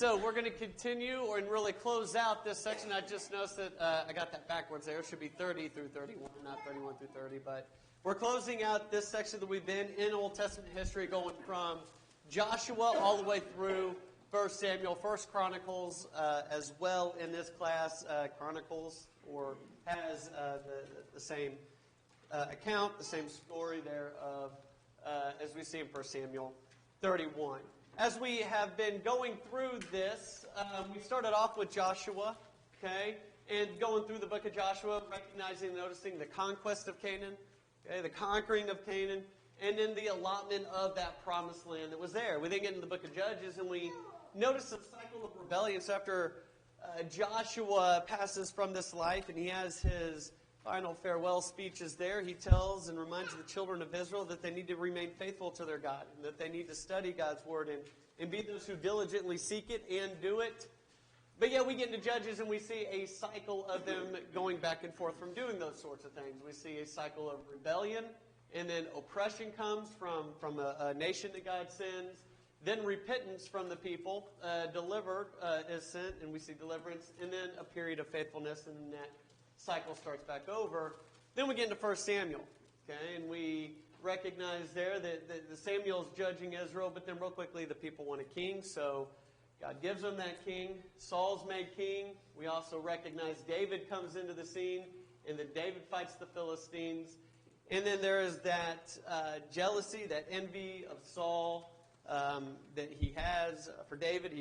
So we're going to continue and really close out this section. I just noticed that I got that backwards there. It should be 30 through 31, not 31 through 30. But we're closing out this section that we've been in Old Testament history, going from Joshua all the way through 1 Samuel, 1 Chronicles, as well in this class. Chronicles or has the same account, the same story there of as we see in 1 Samuel 31. As we have been going through this, we started off with Joshua, okay, and going through the book of Joshua, recognizing and noticing the conquest of Canaan, okay, the conquering of Canaan, and then the allotment of that promised land that was there. We then get into the book of Judges, and we notice a cycle of rebellion. So after Joshua passes from this life, and he has his final farewell speeches there, he tells and reminds the children of Israel that they need to remain faithful to their God, and that they need to study God's word and be those who diligently seek it and do it. But yeah, we get into Judges and we see a cycle of them going back and forth from doing those sorts of things. We see a cycle of rebellion, and then oppression comes from a nation that God sends. Then repentance from the people, is sent, and we see deliverance, and then a period of faithfulness, and then that cycle starts back over. Then we get into 1 Samuel, okay, and we recognize there that Samuel's judging Israel, but then real quickly the people want a king, so God gives them that king. Saul's made king. We also recognize David comes into the scene, and that David fights the Philistines. And then there is that jealousy, that envy of Saul that he has for David,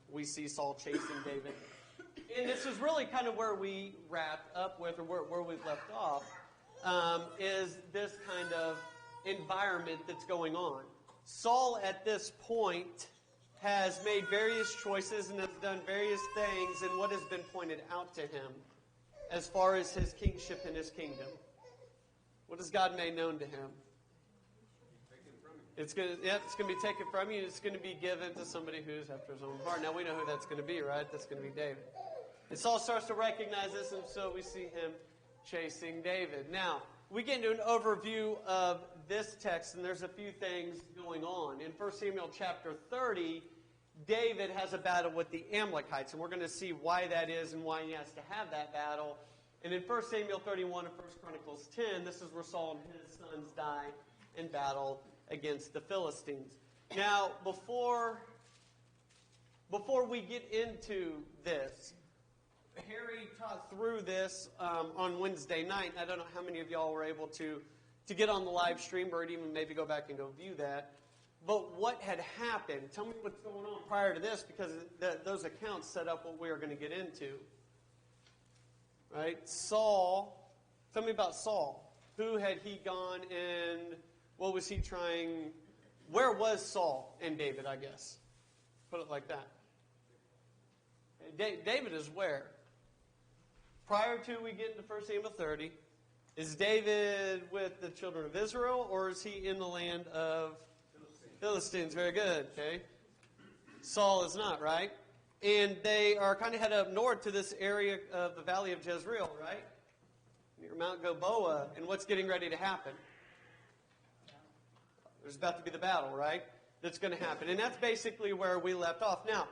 we see Saul chasing David. And this is really kind of where we wrapped up with, or where we've left off, is this kind of environment that's going on. Saul, at this point, has made various choices and has done various things in what has been pointed out to him as far as his kingship and his kingdom. What has God made known to him? It's going to be taken from you, and it's going to be given to somebody who's after his own heart. Now, we know who that's going to be, right? That's going to be David. And Saul starts to recognize this, and so we see him chasing David. Now, we get into an overview of this text, and there's a few things going on. In 1 Samuel chapter 30, David has a battle with the Amalekites, and we're going to see why that is and why he has to have that battle. And in 1 Samuel 31 and 1 Chronicles 10, this is where Saul and his sons die in battle against the Philistines. Now, before we get into this, Harry taught through this on Wednesday night. I don't know how many of y'all were able to get on the live stream or even maybe go back and go view that. But what had happened, tell me what's going on prior to this, because those accounts set up what we are going to get into. Right? Saul, tell me about Saul. Who had he gone and what was he trying? Where was Saul and David, I guess? Put it like that. David is where? Prior to we get into 1 Samuel 30, is David with the children of Israel, or is he in the land of Philistines? Very good, okay. Saul is not, right? And they are kind of headed up north to this area of the valley of Jezreel, right? Near Mount Gilboa. And what's getting ready to happen? There's about to be the battle, right? That's going to happen. And that's basically where we left off. Now,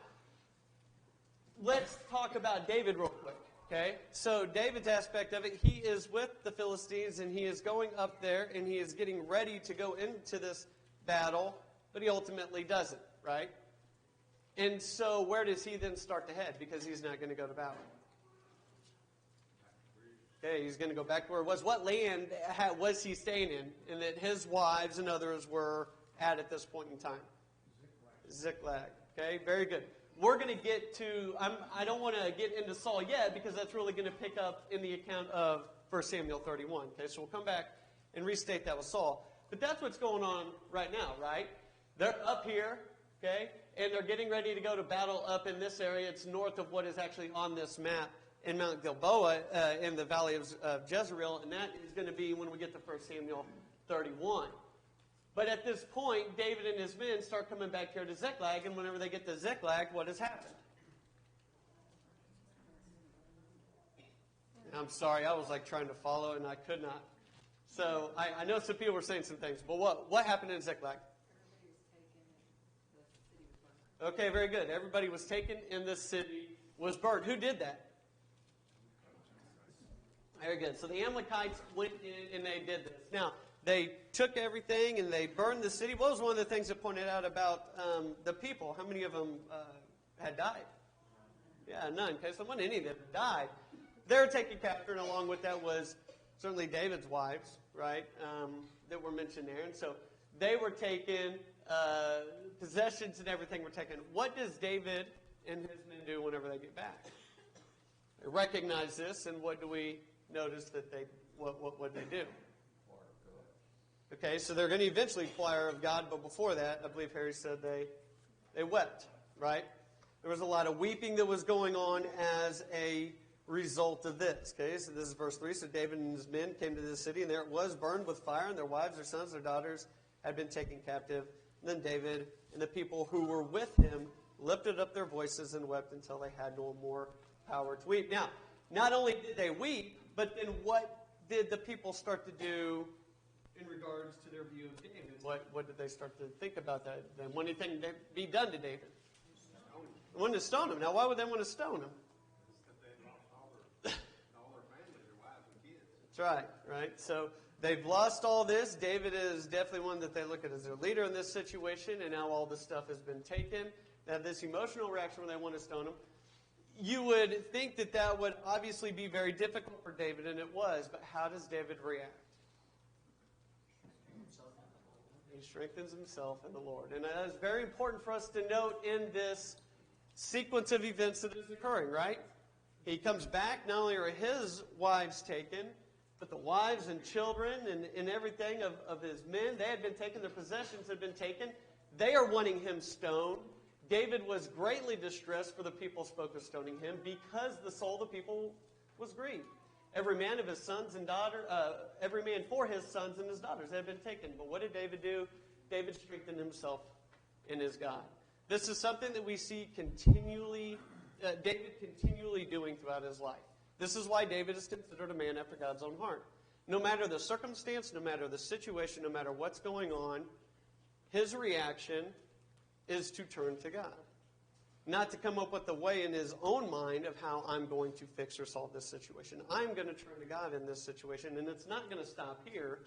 let's talk about David real quick, okay? So David's aspect of it, he is with the Philistines, and he is going up there, and he is getting ready to go into this battle, but he ultimately doesn't, right? And so where does he then start to head? Because he's not going to go to battle. Okay, he's going to go back to where it was. What land was he staying in? And that his wives and others were at this point in time? Ziklag. Okay, very good. We're going to get to, I don't want to get into Saul yet, because that's really going to pick up in the account of 1 Samuel 31. Okay, so we'll come back and restate that with Saul. But that's what's going on right now, right? They're up here, okay, and they're getting ready to go to battle up in this area. It's north of what is actually on this map in Mount Gilboa in the valley of Jezreel, and that is going to be when we get to 1 Samuel 31. But at this point, David and his men start coming back here to Ziklag, and whenever they get to Ziklag, what has happened? I'm sorry, I was like trying to follow, and I could not. So I know some people were saying some things, but what happened in Ziklag? Okay, very good. Everybody was taken and this city was burned. Who did that? Very good. So the Amalekites went in and they did this. Now, they took everything and they burned the city. What was one of the things that pointed out about the people? How many of them had died? Yeah, none. Okay, so not any of them died. They were taken captive, and along with that was certainly David's wives, right, that were mentioned there. And so they were taken, possessions and everything were taken. What does David and his men do whenever they get back? They recognize this, and what do we notice that what they do? Okay, so they're going to eventually inquire of God, but before that, I believe Harry said they wept, right? There was a lot of weeping that was going on as a result of this. Okay, so this is verse 3. So David and his men came to the city, and there it was, burned with fire, and their wives, their sons, their daughters had been taken captive. And then David and the people who were with him lifted up their voices and wept until they had no more power to weep. Now, not only did they weep, but then what did the people start to do in regards to their view of David? What did they start to think about that? Then what did they think be done to David? They wanted to stone him. Now, why would they want to stone him? That's right. So they've lost all this. David is definitely one that they look at as their leader in this situation, and now all this stuff has been taken. Now, this emotional reaction when they want to stone him, you would think that that would obviously be very difficult for David, and it was, but how does David react? He strengthens himself in the Lord. And that is very important for us to note in this sequence of events that is occurring, right? He comes back, not only are his wives taken, but the wives and children and everything of his men, they had been taken, their possessions had been taken. They are wanting him stoned. David was greatly distressed for the people spoke of stoning him because the soul of the people was grieved. Every man of his sons and daughter, every man for his sons and his daughters had been taken. But what did David do? David strengthened himself in his God. This is something that we see continually, David continually doing throughout his life. This is why David is considered a man after God's own heart. No matter the circumstance, no matter the situation, no matter what's going on, his reaction is to turn to God. Not to come up with a way in his own mind of how I'm going to fix or solve this situation. I'm going to turn to God in this situation, and it's not going to stop here.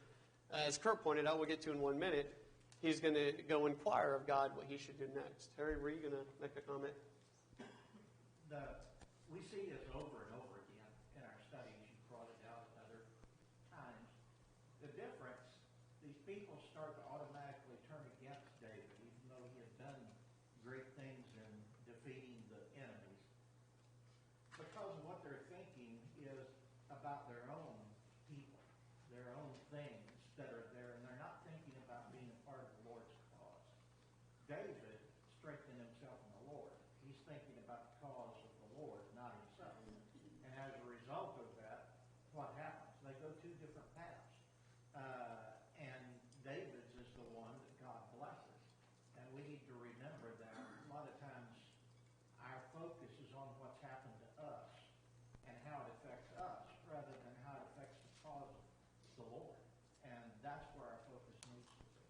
As Kurt pointed out, we'll get to in 1 minute, he's going to go inquire of God what he should do next. Harry, were you going to make a comment? We see this over and over again in our studies. You brought it out at other times. The difference, these people start to automatically turn against David, even though he had done great things in defeating the enemies. Because what they're thinking is about their own people, their own things that are there, and they're not thinking about being a part of the Lord's cause. David strengthened himself in the Lord. He's thinking about the cause of the Lord, not himself. And as a result of that, what happens? They go two different paths. And David's is the one that God blesses. And we need to remember that a lot of times our focus is on what's happened to us and how it affects us rather than how it affects the cause of the Lord. And that's where our focus needs to be.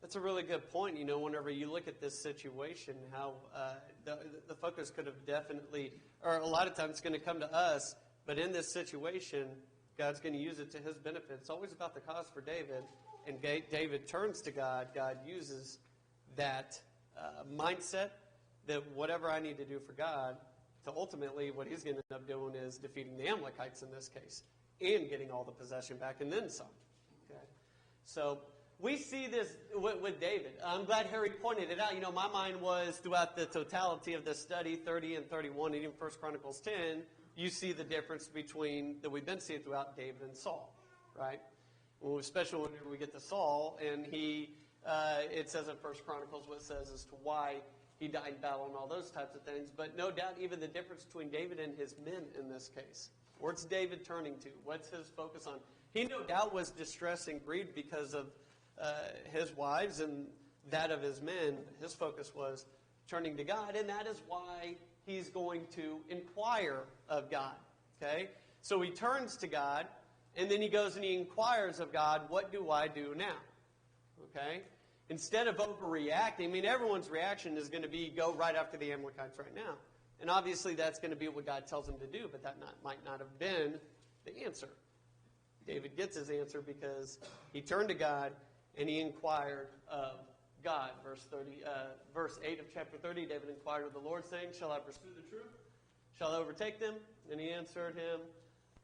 That's a really good point. You know, whenever you look at this situation, how the focus could have definitely, or a lot of times it's going to come to us, but in this situation, God's going to use it to his benefit. It's always about the cause for David, and David turns to God. God uses that mindset that whatever I need to do for God, to ultimately what he's going to end up doing is defeating the Amalekites in this case, and getting all the possession back, and then some. Okay, so we see this with David. I'm glad Harry pointed it out. You know, my mind was throughout the totality of this study, 30 and 31, and even 1 Chronicles 10, you see the difference between that we've been seeing throughout David and Saul, right? Well, especially whenever we get to Saul, and it says in 1 Chronicles what it says as to why he died in battle and all those types of things. But no doubt even the difference between David and his men in this case. Where's David turning to? What's his focus on? He no doubt was distressed and grieved because of his wives and that of his men. His focus was turning to God, and that is why he's going to inquire of God. Okay? So he turns to God, and then he goes and he inquires of God, what do I do now? Okay? instead of overreacting, I mean, everyone's reaction is going to be go right after the Amalekites right now. And obviously that's going to be what God tells him to do, but that might not have been the answer. David gets his answer because he turned to God and he inquired of God. Verse 8 of chapter 30, David inquired of the Lord, saying, shall I pursue the truth? Shall I overtake them? And he answered him,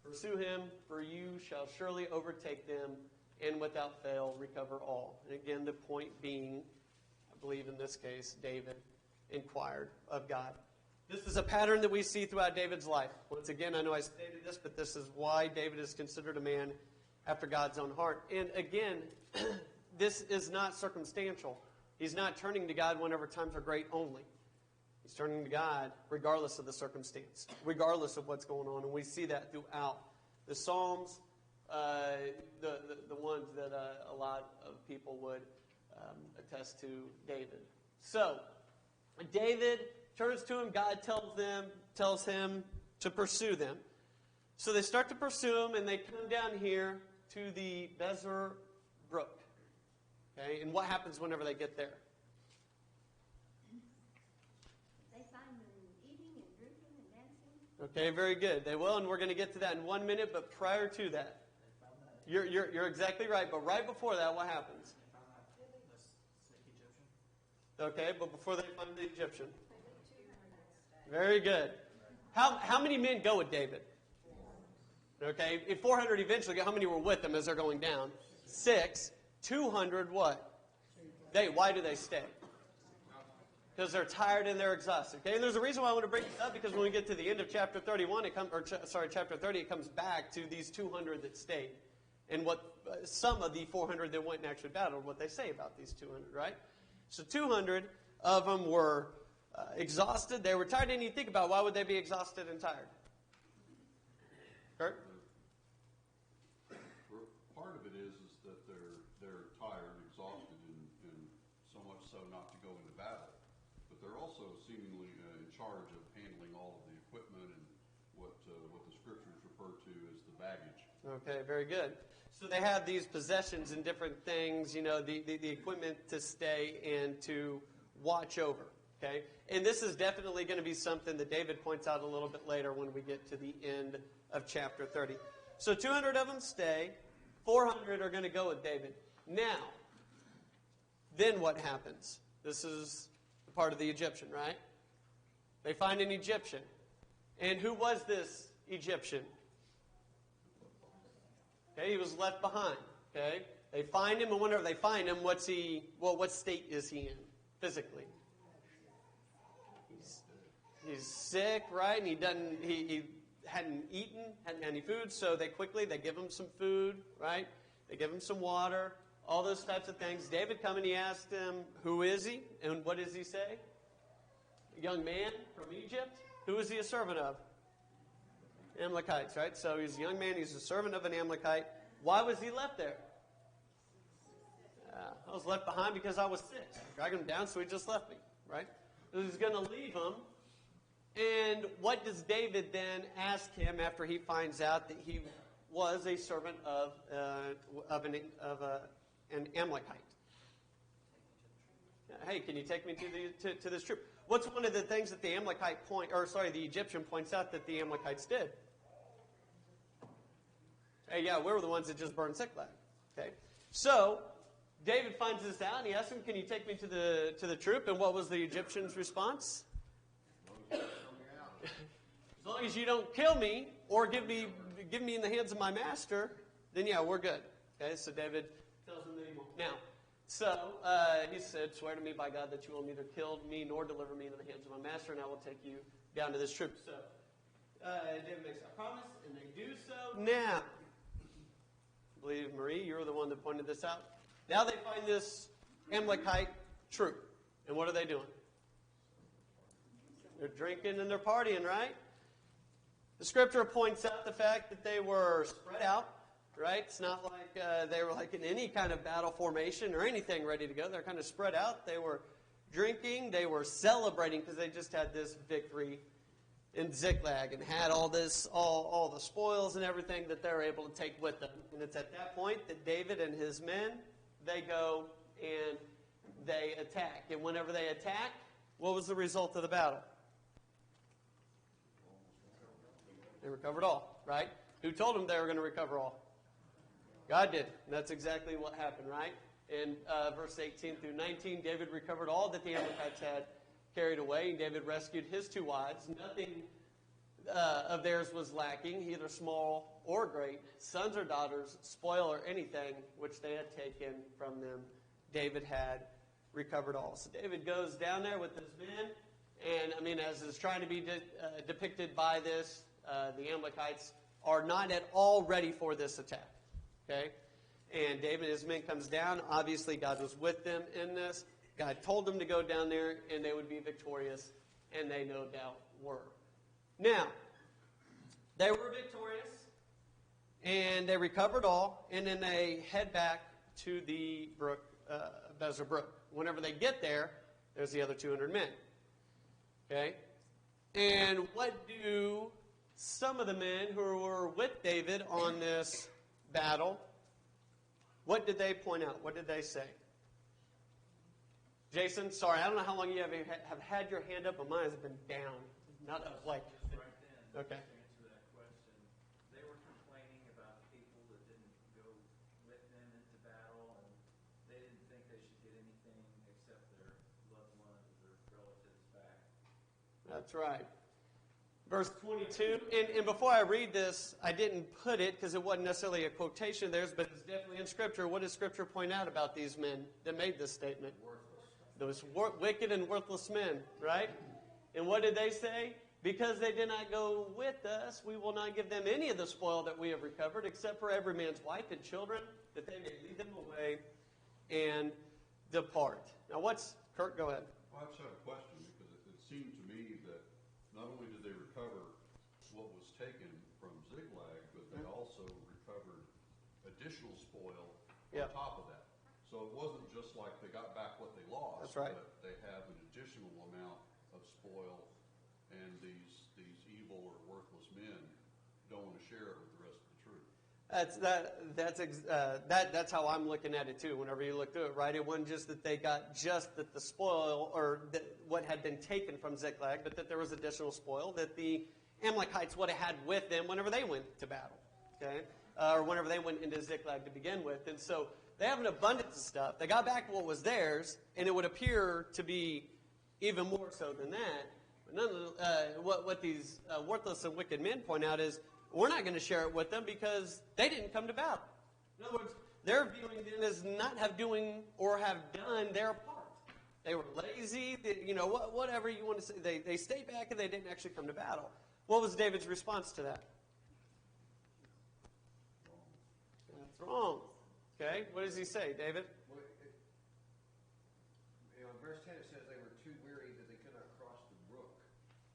pursue him, for you shall surely overtake them, and without fail recover all. And again, the point being, I believe in this case, David inquired of God. This is a pattern that we see throughout David's life. Once again, I know I stated this, but this is why David is considered a man after God's own heart. And again, this is not circumstantial. He's not turning to God whenever times are great only. He's turning to God regardless of the circumstance, regardless of what's going on. And we see that throughout the Psalms, the ones that a lot of people would attest to David. So, David turns to him. God tells him to pursue them. So they start to pursue him, and they come down here to the Bezer Brook. Okay, and what happens whenever they get there? They find them eating and drinking and dancing. Okay, very good. They will, and we're going to get to that in 1 minute. But prior to that, you're exactly right. But right before that, what happens? Okay, but before they find the Egyptian. Very good. How many men go with David? Okay, if 400 eventually, how many were with them as they're going down? 6. 200 what? Why do they stay? Because they're tired and they're exhausted. Okay, and there's a reason why I want to bring this up, because when we get to the end of chapter 31, chapter 30, it comes back to these 200 that stayed, and what some of the 400 that went and actually battled, what they say about these 200, right? So 200 of them were exhausted. They were tired. And you think about, why would they be exhausted and tired? Kurt? Part of it is that they're tired, exhausted, and so much so not to go into battle. But they're also seemingly in charge of handling all of the equipment and what the scriptures refer to as the baggage. Okay, very good. So they have these possessions and different things, the equipment to stay and to watch over. Okay, and this is definitely going to be something that David points out a little bit later when we get to the end of chapter 30. So 200 of them stay. 400 are going to go with David. Now, then what happens? This is part of the Egyptian, right? They find an Egyptian. And who was this Egyptian? Okay, he was left behind. Okay, they find him, and whenever they find him, what state is he in physically? He's sick, right? And he hadn't eaten, hadn't had any food, so they give him some food, right? They give him some water, all those types of things. David come and he asked him, who is he? And what does he say? A young man from Egypt. Who is he a servant of? Amalekites, right? So he's a young man, he's a servant of an Amalekite. Why was he left there? I was left behind because I was sick. Drag him down, so he just left me, right? He's going to leave him. And what does David then ask him after he finds out that he was a servant of an Amalekite? Hey, can you take me to this troop? What's one of the things that the Egyptian points out that the Amalekites did? Hey, yeah, we were the ones that just burned Ziklag. Okay, so David finds this out and he asks him, "Can you take me to the troop?" And what was the Egyptian's response? As long as you don't kill me or give me in the hands of my master, then yeah, we're good. Okay, so David tells him that he won't. Now, so he said, "Swear to me by God that you will neither kill me nor deliver me into the hands of my master, and I will take you down to this troop." So David makes a promise, and they do so. Now, I believe, Marie, you were the one that pointed this out. Now they find this Amalekite troop, and what are they doing? They're drinking and they're partying, right? The scripture points out the fact that they were spread out, right? It's not like they were like in any kind of battle formation or anything ready to go. They're kind of spread out. They were drinking. They were celebrating because they just had this victory in Ziklag and had all the spoils and everything that they're able to take with them. And it's at that point that David and his men, they go and they attack. And whenever they attack, what was the result of the battle? They recovered all, right? Who told them they were going to recover all? God did. And that's exactly what happened, right? In verse 18 through 19, David recovered all that the Amalekites had carried away. And David rescued his 2 wives. Nothing of theirs was lacking, either small or great, sons or daughters, spoil or anything which they had taken from them. David had recovered all. So David goes down there with his men, and I mean, as is trying to be depicted by this, the Amalekites are not at all ready for this attack. Okay? And David and his men comes down. Obviously, God was with them in this. God told them to go down there, and they would be victorious, and they no doubt were. Now, they were victorious, and they recovered all, and then they head back to the brook, Bezer Brook. Whenever they get there, there's the other 200 men. Okay? And what do some of the men who were with David on this battle, what did they point out? What did they say? Jason, sorry, I don't know how long you have had your hand up, but mine has been down. Not up, like. Right then, Okay. to answer that question, they were complaining about people that didn't go with them into battle, and they didn't think they should get anything except their loved ones or their relatives back. That's right. Verse 22, and before I read this, I didn't put it because it wasn't necessarily a quotation of theirs, but it's definitely in Scripture. What does Scripture point out about these men that made this statement? Those wicked and worthless men, right? And what did they say? Because they did not go with us, we will not give them any of the spoil that we have recovered, except for every man's wife and children, that they may lead them away and depart. Now Kurt, go ahead. Well, I just have a question, because it seemed to me that not only did they recover what was taken from Ziklag, but they also recovered additional spoil on top of that. So it wasn't just like they got back what they lost. That's right. But they have an additional amount of spoil, and these evil or worthless men don't want to share it with the rest of the troop. That's how I'm looking at it too. Whenever you look through it, right? It wasn't just that they got just that the spoil or what had been taken from Ziklag, but that there was additional spoil that the Amalekites would have had with them whenever they went to battle, okay, or whenever they went into Ziklag to begin with, and so they have an abundance of stuff. They got back what was theirs, and it would appear to be even more so than that. But what these worthless and wicked men point out is, we're not going to share it with them because they didn't come to battle. In other words, they're viewing them as not have doing or have done their part. They were lazy, whatever you want to say. They stayed back and they didn't actually come to battle. What was David's response to that? That's wrong. Okay, what does he say, David? Well, in verse 10 it says they were too weary that they could not cross the brook.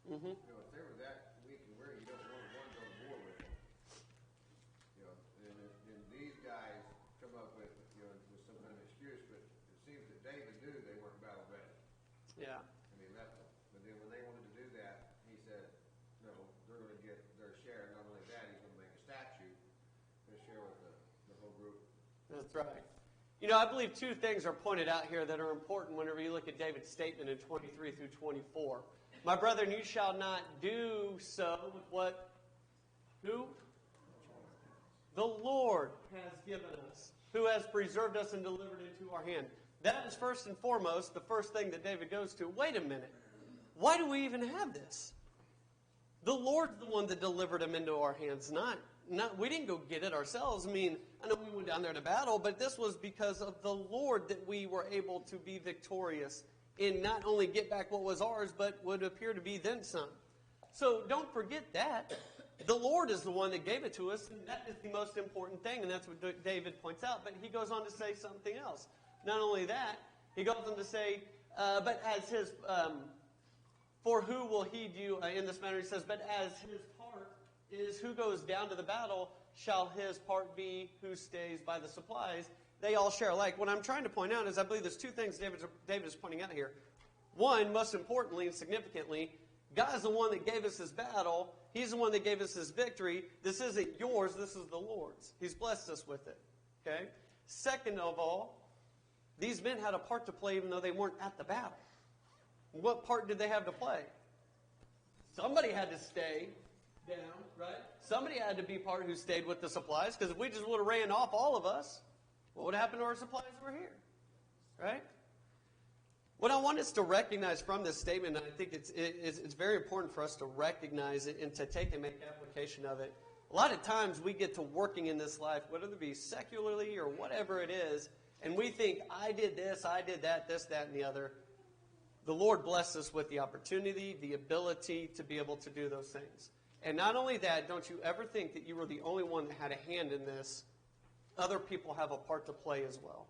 Mm-hmm. If they were that weak and weary, you don't want to go to war with them. And these guys come up with some kind of excuse, but it seems that David knew they weren't battle ready. Yeah. And he left them. But then when they wanted to do that, he said, no, they're going to get their share. Not only that, he's going to make a statue to share with the whole group. That's right. I believe 2 things are pointed out here that are important whenever you look at David's statement in 23 through 24. My brethren, you shall not do so with what? Who? The Lord has given us, who has preserved us and delivered into our hand. That is first and foremost the first thing that David goes to. Wait a minute. Why do we even have this? The Lord's the one that delivered him into our hands, not we didn't go get it ourselves. I mean, I know we went down there to battle, but this was because of the Lord that we were able to be victorious and not only get back what was ours, but would appear to be then some. So don't forget that. The Lord is the one that gave it to us, and that is the most important thing, and that's what David points out. But he goes on to say something else. Not only that, he goes on to say, but as his, for who will heed you in this matter? He says, but as his part is who goes down to the battle, shall his part be who stays by the supplies. They all share alike. What I'm trying to point out is I believe there's 2 things David is pointing out here. One, most importantly and significantly, God is the one that gave us his battle. He's the one that gave us his victory. This isn't yours. This is the Lord's. He's blessed us with it. Okay? Second of all, These men had a part to play even though they weren't at the battle. What part did they have to play? Somebody had to stay down, right? Somebody had to be part who stayed with the supplies, because if we just would have ran off, all of us, what would happen to our supplies that were here? Right? What I want us to recognize from this statement, and I think it's very important for us to recognize it and to take and make application of it. A lot of times we get to working in this life, whether it be secularly or whatever it is, and we think, I did this, I did that, this, that, and the other. The Lord blessed us with the opportunity, the ability to be able to do those things. And not only that, don't you ever think that you were the only one that had a hand in this. Other people have a part to play as well.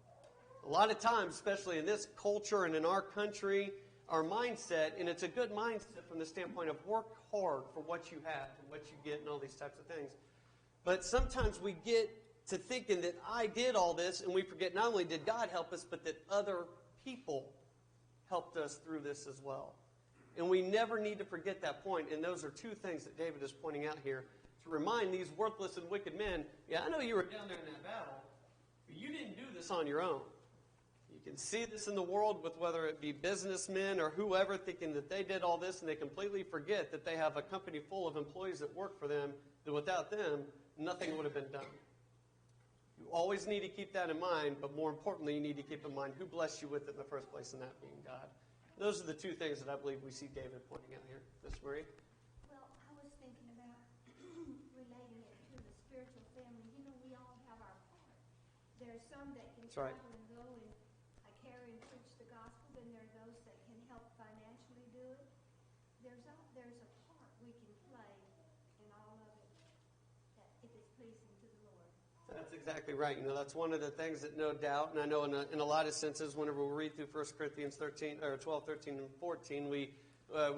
A lot of times, especially in this culture and in our country, our mindset, and it's a good mindset from the standpoint of work hard for what you have and what you get and all these types of things. But sometimes we get to thinking that I did all this, and we forget not only did God help us, but that other people helped us through this as well. And we never need to forget that point. And those are two things that David is pointing out here to remind these worthless and wicked men, yeah, I know you were down there in that battle, but you didn't do this on your own. You can see this in the world with whether it be businessmen or whoever thinking that they did all this, and they completely forget that they have a company full of employees that work for them, that without them, nothing would have been done. You always need to keep that in mind, but more importantly, you need to keep in mind who blessed you with it in the first place, and that being God. Those are the two things that I believe we see David pointing out here. Miss Marie? Well, I was thinking about relating it to the spiritual family. You know, we all have our part. There's some that can That's right. travel and go and carry and preach the gospel, and there are those that can help financially do it. There's a part we can play in all of it, that if it's pleasing to the Lord. That's exactly right. You know, that's one of the things that no doubt, and I know in a lot of senses, whenever we read through 1 Corinthians 12, 13, and 14, we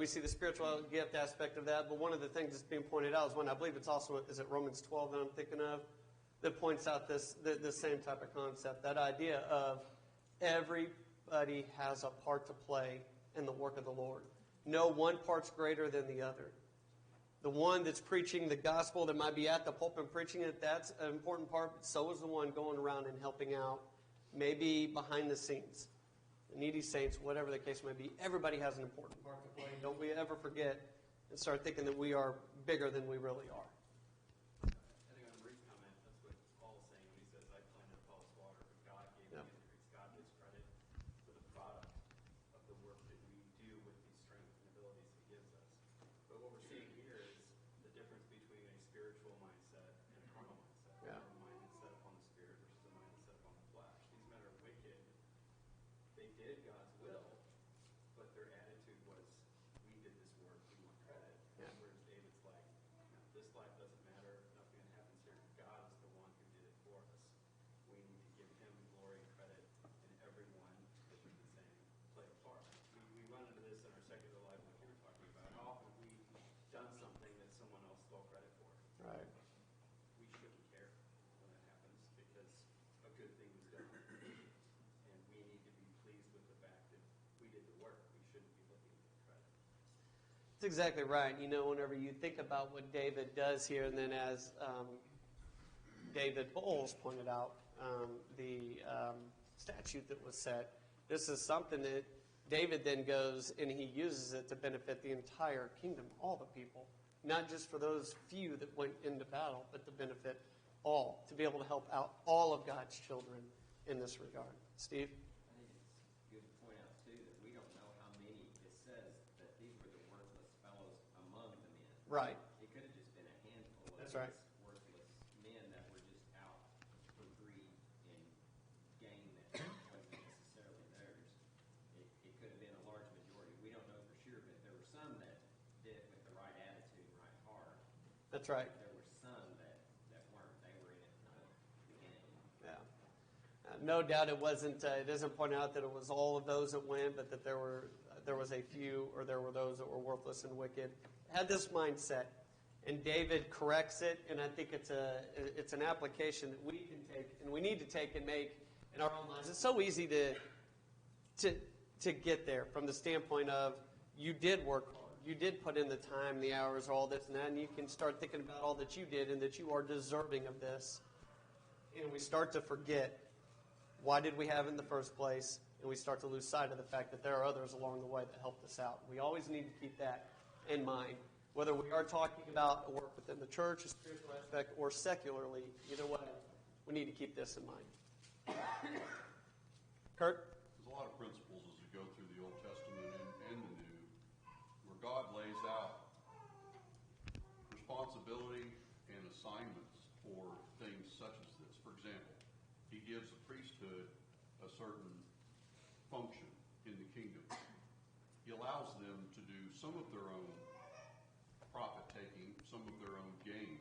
see the spiritual gift aspect of that. But one of the things that's being pointed out is one, I believe it's also, is it Romans 12 that I'm thinking of, that points out this same type of concept, that idea of everybody has a part to play in the work of the Lord. No one part's greater than the other. The one that's preaching the gospel that might be at the pulpit preaching it, that's an important part, but so is the one going around and helping out, maybe behind the scenes. The needy saints, whatever the case may be, everybody has an important part to play. Don't we ever forget and start thinking that we are bigger than we really are. I think on Marie's comment, that's what Paul's saying when he says, I planted Paul's water, but God gave the increase. God gives credit for the product of the work that we do with these strengths and abilities he gives us. But what we're seeing here is the difference between a spiritual mindset and a carnal mindset. Yeah. A mind that's set upon the spirit versus a mind that's set upon the flesh. These men are wicked. They did God's will, but their attitude was, we did this work, we want credit. Yeah. Whereas David's like, no, this life doesn't matter, nothing that happens here. God is the one who did it for us. We need to give him glory and credit, and everyone that we can say play a part. We run into this in our secular life, like you were talking about. How often have we done something that someone else stole credit for? Right. We shouldn't care when that happens because a good thing was done. And we need to be pleased with the fact that we did the work. We shouldn't be looking for the credit. That's exactly right. You know, whenever you think about what David does here, and then as David Bowles pointed out, the statute that was set, this is something that David then goes and he uses it to benefit the entire kingdom, all the people, not just for those few that went into battle, but to benefit all, to be able to help out all of God's children in this regard. Steve? I think it's good to point out, too, that we don't know how many it says that these were the worthless fellows among the men. Right. It could have just been a handful of That's right. these worthless men that were just out for greed and gain that wasn't necessarily theirs. It could have been a large majority. We don't know for sure, but there were some that did it with the right attitude, right heart. That's right. There were some that weren't. They were in it for the beginning. Yeah. No doubt it wasn't, it doesn't point out that it was all of those that went, but that there was a few, or there were those that were worthless and wicked. Had this mindset, and David corrects it, and I think it's an application that we can take, and we need to take and make in our own lives. It's so easy to get there from the standpoint of you did work hard. You did put in the time, the hours, all this and that, and you can start thinking about all that you did and that you are deserving of this. And we start to forget why did we have it in the first place? And we start to lose sight of the fact that there are others along the way that helped us out. We always need to keep that in mind. Whether we are talking about work within the church, a spiritual aspect, or secularly, either way, we need to keep this in mind. Kurt? There's a lot of principles as you go through the Old Testament and the New, where God lays out responsibility and assignments for things such as this. For example, he gives the priesthood a certain function in the kingdom. He allows them to do some of their own profit-taking, some of their own gain.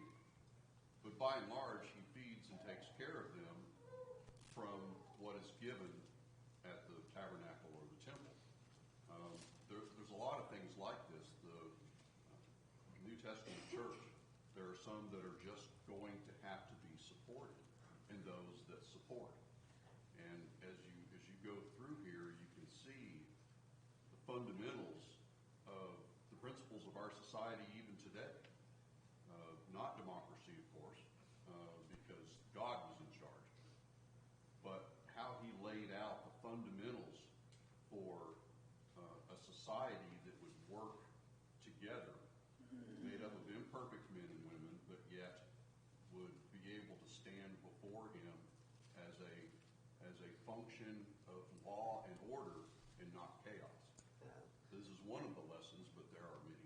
But by and large, he feeds and takes care of them from what is given at the tabernacle or the temple. There's a lot of things like this. The New Testament church, there are some that are just going to have to be supported, and those that support. And as you go through here, you can see the fundamentals of the principles of our society even today. Not democracy, of course, because God was in charge, but how he laid out the fundamentals for a society that would work together, made up of imperfect men and women, but yet would be able to stand before him as a function of law and order and not chaos. This is one of the lessons, but there are many.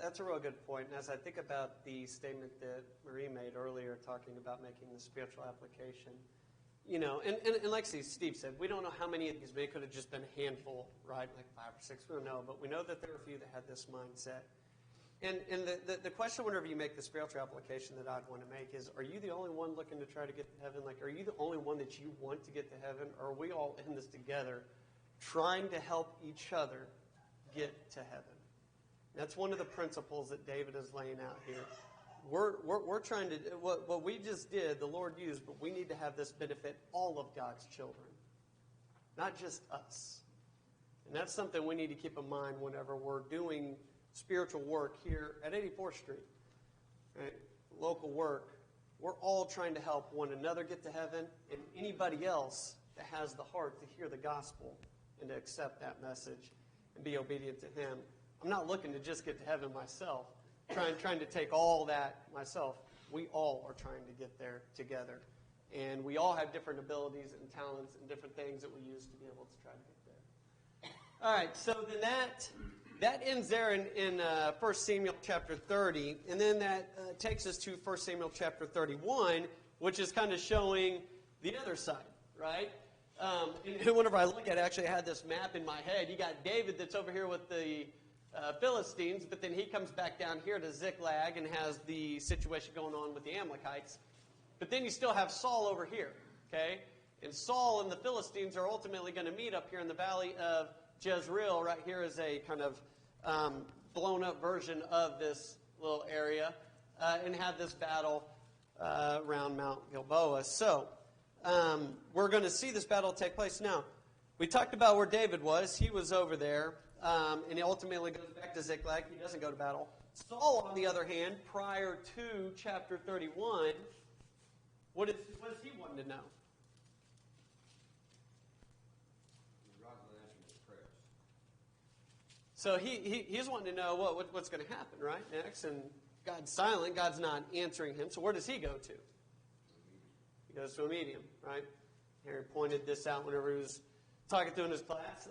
That's a real good point. And as I think about the statement that Marie made earlier, talking about making the spiritual application, and like Steve said, we don't know how many of these, but it could have just been a handful, right? Like 5 or 6, we don't know. But we know that there are a few that had this mindset. And the question whenever you make the spiritual application that I'd want to make is, are you the only one looking to try to get to heaven? Like, are you the only one that you want to get to heaven? Or are we all in this together trying to help each other get to heaven? That's one of the principles that David is laying out here. We're trying to, what we just did, the Lord used, but we need to have this benefit all of God's children, not just us. And that's something we need to keep in mind whenever we're doing spiritual work here at 84th Street, right? Local work. We're all trying to help one another get to heaven, and anybody else that has the heart to hear the gospel and to accept that message and be obedient to him. I'm not looking to just get to heaven myself, trying to take all that myself. We all are trying to get there together. And we all have different abilities and talents and different things that we use to be able to try to get there. All right, so then that ends there in 1 Samuel chapter 30. And then that takes us to 1 Samuel chapter 31, which is kind of showing the other side, right? And whenever I look at it, actually I had this map in my head. You got David that's over here with the Philistines, but then he comes back down here to Ziklag and has the situation going on with the Amalekites. But then you still have Saul over here, okay? And Saul and the Philistines are ultimately going to meet up here in the valley of Jezreel. Right here is a kind of blown up version of this little area and have this battle around Mount Gilboa. So we're going to see this battle take place. Now, we talked about where David was. He was over there. And he ultimately goes back to Ziklag. He doesn't go to battle. Saul, on the other hand, prior to chapter 31, what is he wanting to know? God will answer his prayers. So he's wanting to know what's going to happen, right, next. And God's silent. God's not answering him. So where does he go to? He goes to a medium, right? Harry pointed this out whenever he was talking to in his class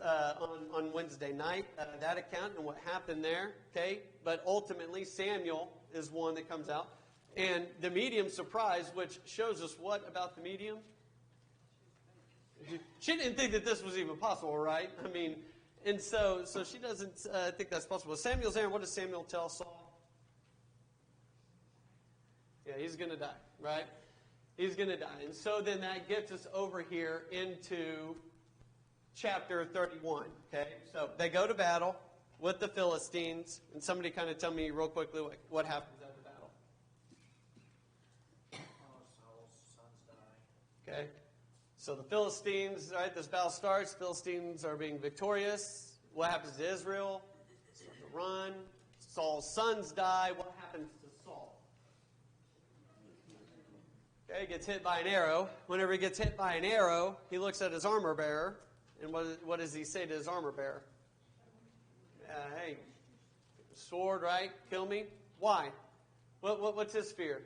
on Wednesday night, that account and what happened there, okay? But ultimately, Samuel is one that comes out. And the medium surprise, which shows us what about the medium? She didn't think that this was even possible, right? I mean, and so she doesn't think that's possible. Samuel's there, and what does Samuel tell Saul? Yeah, he's going to die, right? He's going to die. And so then that gets us over here into chapter 31, okay? So they go to battle with the Philistines. And somebody kind of tell me real quickly what happens at the battle. Saul's sons die. Okay? So the Philistines, right, this battle starts. Philistines are being victorious. What happens to Israel? Start to run. Saul's sons die. What happens to Saul? Okay, he gets hit by an arrow. Whenever he gets hit by an arrow, he looks at his armor bearer, and what does he say to his armor bearer? Hey, sword, right? Kill me. Why? What's his fear?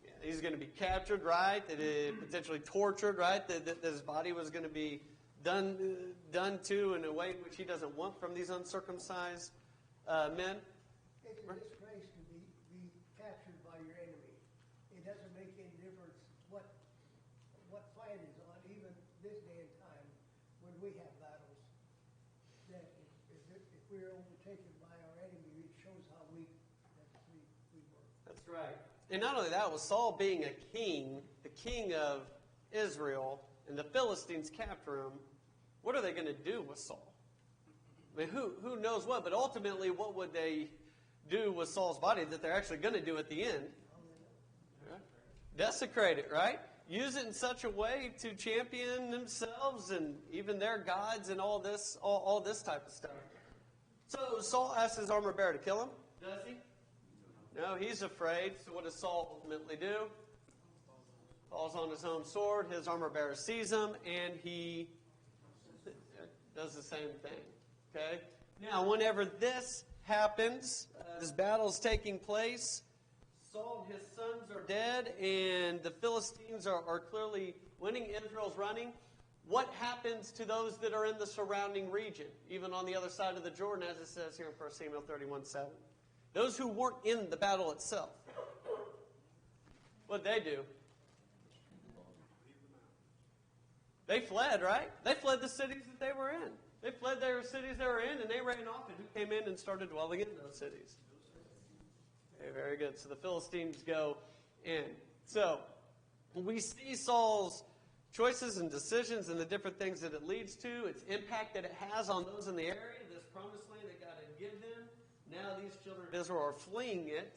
Yeah, he's going to be captured, right? Potentially tortured, right? That his body was going to be done to in a way in which he doesn't want from these uncircumcised men. It's a disgrace to be captured by your enemy. It doesn't make any difference what planet is on, even this day and time when we have battles. That if we're overtaken by our enemy, it shows how weak we were. That's right. And not only that, with Saul being a king, the king of Israel, and the Philistines capture him, what are they going to do with Saul? I mean, who knows what? But ultimately, what would they do with Saul's body that they're actually going to do at the end? Yeah. Desecrate it, right? Use it in such a way to champion themselves and even their gods and all this type of stuff. So Saul asks his armor bearer to kill him. Does he? No, he's afraid. So what does Saul ultimately do? Falls on his own sword. His armor bearer sees him, and he does the same thing. Okay? Now, whenever this happens, this battle is taking place, Saul and his sons are dead, and the Philistines are clearly winning. Israel's running. What happens to those that are in the surrounding region, even on the other side of the Jordan, as it says here in 1 Samuel 31:7? Those who weren't in the battle itself. What'd they do? They fled, right? They fled the cities that they were in. They fled their cities they were in, and they ran off, and who came in and started dwelling in those cities? Okay, very good. So the Philistines go in. So we see Saul's choices and decisions and the different things that it leads to, its impact that it has on those in the area, this promised land that God had given them. Now these children of Israel are fleeing it,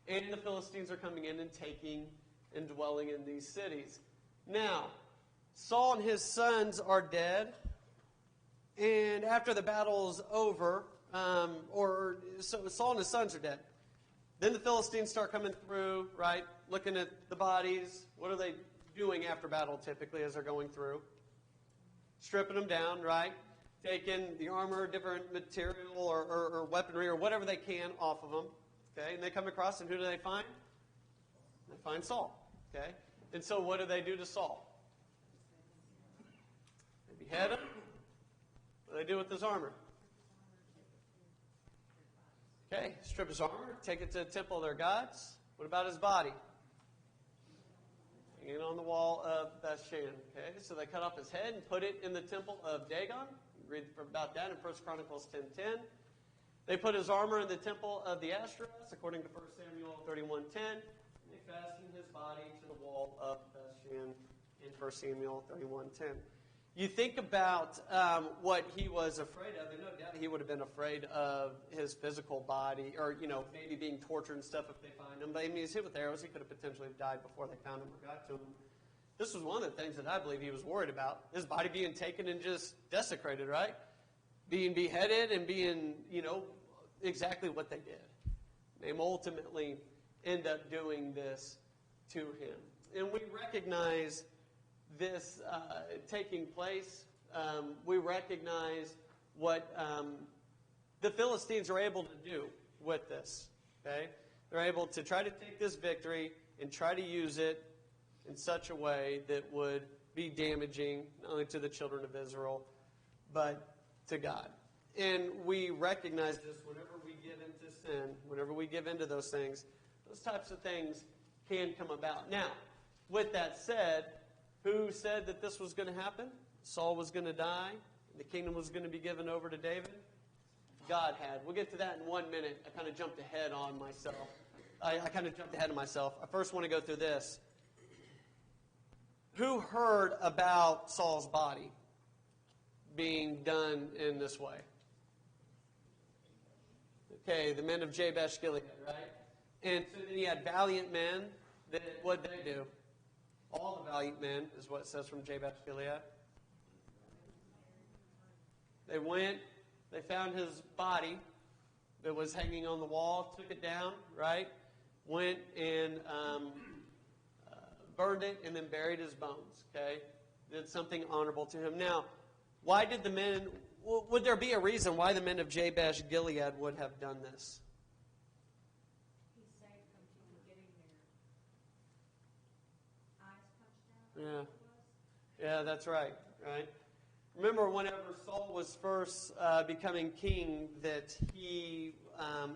and the Philistines are coming in and taking and dwelling in these cities. Now, Saul and his sons are dead, and after the battle's over, so Saul and his sons are dead. Then the Philistines start coming through, right, looking at the bodies. What are they doing after battle typically as they're going through? Stripping them down, right? Taking the armor, different material or weaponry or whatever they can off of them. Okay, and they come across, and who do they find? They find Saul. Okay, and so what do they do to Saul? They behead him. What do they do with his armor? Okay, strip his armor, take it to the temple of their gods. What about his body? Hanging on the wall of Bethshan. Okay, so they cut off his head and put it in the temple of Dagon. You read about that in 1 Chronicles 10:10. They put his armor in the temple of the Ashtoreths, according to 1 Samuel 31:10. And they fastened his body to the wall of Bethshan in 1 Samuel 31:10. You think about what he was afraid of, and no doubt he would have been afraid of his physical body, or, maybe being tortured and stuff if they find him. But I mean, he's hit with arrows. He could have potentially died before they found him or got to him. This was one of the things that I believe he was worried about. His body being taken and just desecrated, right? Being beheaded and being, exactly what they did. They ultimately end up doing this to him. And we recognize this taking place. We recognize what the Philistines are able to do with this. Okay? They're able to try to take this victory and try to use it in such a way that would be damaging not only to the children of Israel, but to God. And we recognize this whenever we give into sin, whenever we give into those things, those types of things can come about. Now, with that said, who said that this was going to happen? Saul was going to die. The kingdom was going to be given over to David. God had. We'll get to that in 1 minute. I kind of jumped ahead on myself. I first want to go through this. Who heard about Saul's body being done in this way? Okay, the men of Jabesh Gilead, right? And so then you had valiant men. What'd they do? All the valiant men is what it says from Jabesh Gilead. They went, they found his body that was hanging on the wall, took it down, right? went and burned it and then buried his bones, okay? Did something honorable to him. Now, why did the men, would there be a reason why the men of Jabesh Gilead would have done this? He saved them from getting their eyes punched out. Yeah. Yeah, that's right, right? Remember whenever Saul was first becoming king that he,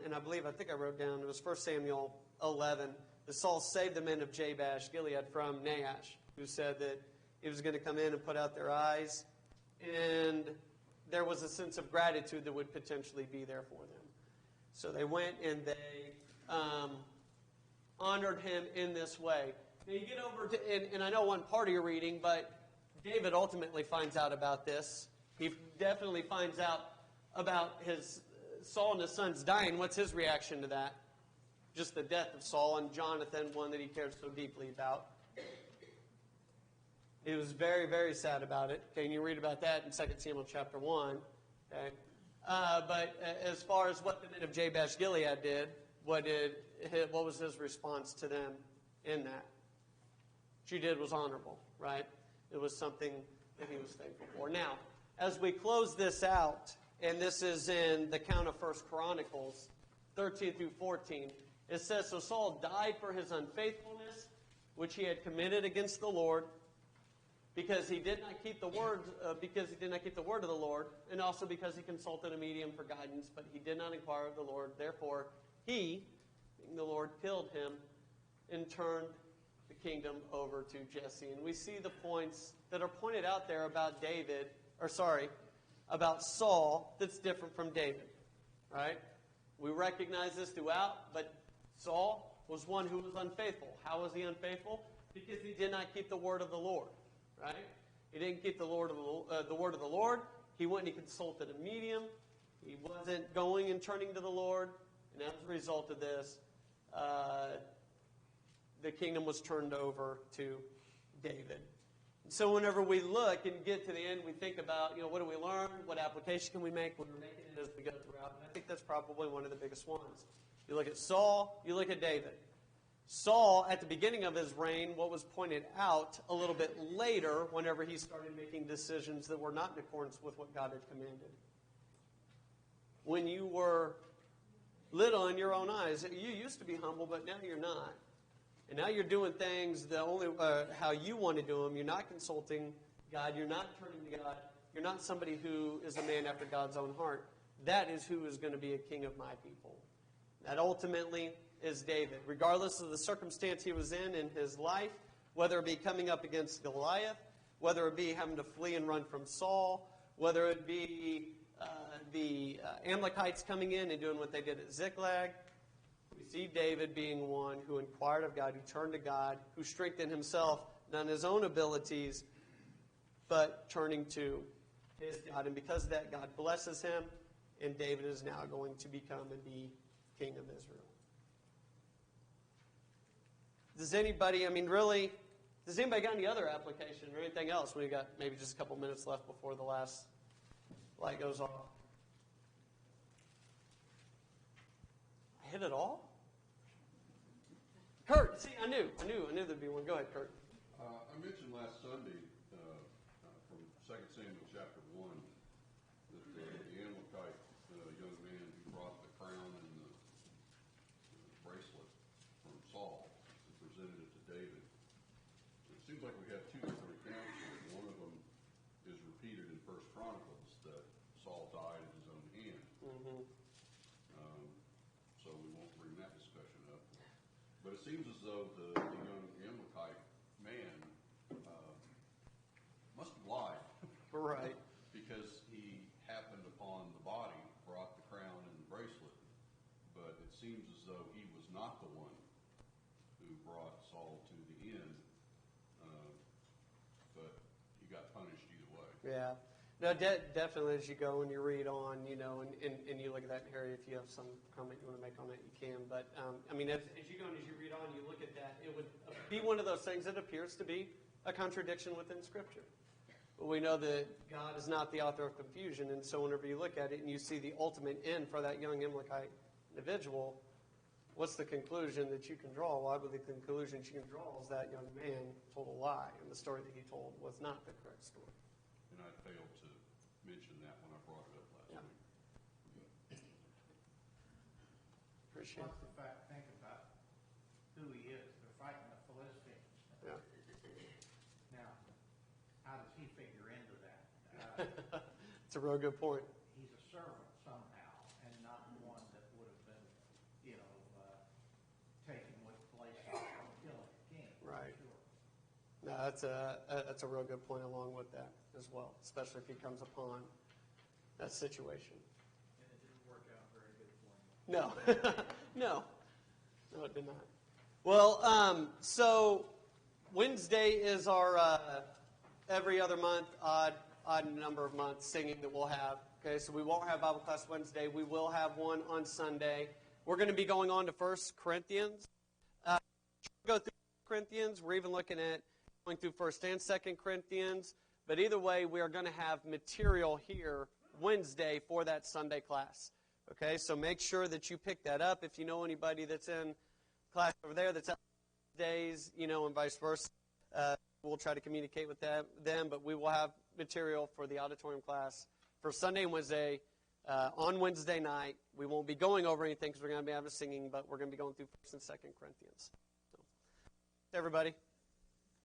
and I think I wrote down, it was 1 Samuel 11, that Saul saved the men of Jabesh Gilead from Nahash, who said that he was going to come in and put out their eyes, and there was a sense of gratitude that would potentially be there for them. So they went and they honored him in this way. Now you get over to, and I know one part of your reading, but David ultimately finds out about this. He definitely finds out about his Saul and his sons dying. What's his reaction to that? Just the death of Saul and Jonathan, one that he cared so deeply about. He was very, very sad about it. Okay, and you read about that in 2 Samuel chapter 1. Okay, but as far as what the men of Jabesh Gilead did, what was his response to them in that? What you did was honorable, right? It was something that he was thankful for. Now, as we close this out, and this is in the account of 1 Chronicles 13 through 14, it says, "So Saul died for his unfaithfulness, which he had committed against the Lord, because he did not keep the word of the Lord, and also because he consulted a medium for guidance, but he did not inquire of the Lord. Therefore, he, being the Lord, killed him and turned the kingdom over to Jesse." And we see the points that are pointed out there about about Saul that's different from David, right? We recognize this throughout, but Saul was one who was unfaithful. How was he unfaithful? Because he did not keep the word of the Lord, right? He didn't keep the word of the Lord. He went and he consulted a medium. He wasn't going and turning to the Lord. And as a result of this, the kingdom was turned over to David. So whenever we look and get to the end, we think about, what do we learn? What application can we make? We're making it as we go throughout. And I think that's probably one of the biggest ones. You look at Saul, you look at David. Saul, at the beginning of his reign, what was pointed out a little bit later, whenever he started making decisions that were not in accordance with what God had commanded. When you were little in your own eyes, you used to be humble, but now you're not. And now you're doing things the only how you want to do them. You're not consulting God. You're not turning to God. You're not somebody who is a man after God's own heart. That is who is going to be a king of my people. That ultimately is David. Regardless of the circumstance he was in his life, whether it be coming up against Goliath, whether it be having to flee and run from Saul, whether it be the Amalekites coming in and doing what they did at Ziklag, we see David being one who inquired of God, who turned to God, who strengthened himself, not in his own abilities, but turning to his God. And because of that, God blesses him, and David is now going to become and be king of Israel. Does anybody got any other application or anything else? We've got maybe just a couple minutes left before the last light goes off. I hit it all? Kurt, see, I knew there'd be one. Go ahead, Kurt. I mentioned last Sunday from 2 Samuel chapter 1 that the Amalekite young man who brought the crown and the bracelet from Saul and presented it to David. It seems like we have two different accounts here. One of them is repeated in 1 Chronicles, that Saul died at his own hand. Mm-hmm. So we won't bring that discussion up. But it seems as though the young Amalekite man must have lied. Right. Because he happened upon the body, brought the crown and the bracelet. But it seems as though he was not the one who brought Saul to the end. But he got punished either way. Yeah. No, definitely as you go and you read on, and you look at that, Harry, if you have some comment you want to make on it, you can. But, as you go and as you read on, you look at that, it would be one of those things that appears to be a contradiction within Scripture. But we know that God is not the author of confusion, and so whenever you look at it and you see the ultimate end for that young Amalekite individual, what's the conclusion that you can draw? Well, the conclusion you can draw is that young man told a lie, and the story that he told was not the correct story. And I failed to mention that when I brought it up last Yeah. week. Appreciate What's it. the fact, think about who he is. They're fighting the Philistines. Yeah. Now, how does he figure into that? It's a real good point. He's a servant somehow, and not one that would have been, taken with place of killing a king. Right. Sure. No, that's a real good point along with that as well, especially if he comes upon that situation. And it didn't work out very good for him. No, no, it did not. Well, so Wednesday is our every other month, odd number of months singing that we'll have. Okay, so we won't have Bible class Wednesday. We will have one on Sunday. We're going to be going on to 1 Corinthians. Go through Corinthians. We're even looking at going through 1 and 2 Corinthians. But either way, we are going to have material here Wednesday for that Sunday class. Okay, so make sure that you pick that up. If you know anybody that's in class over there that's out days, and vice versa, we'll try to communicate with them. But we will have material for the auditorium class for Sunday and Wednesday. On Wednesday night, we won't be going over anything because we're going to be having singing, but we're going to be going through 1 and 2 Corinthians. So, everybody.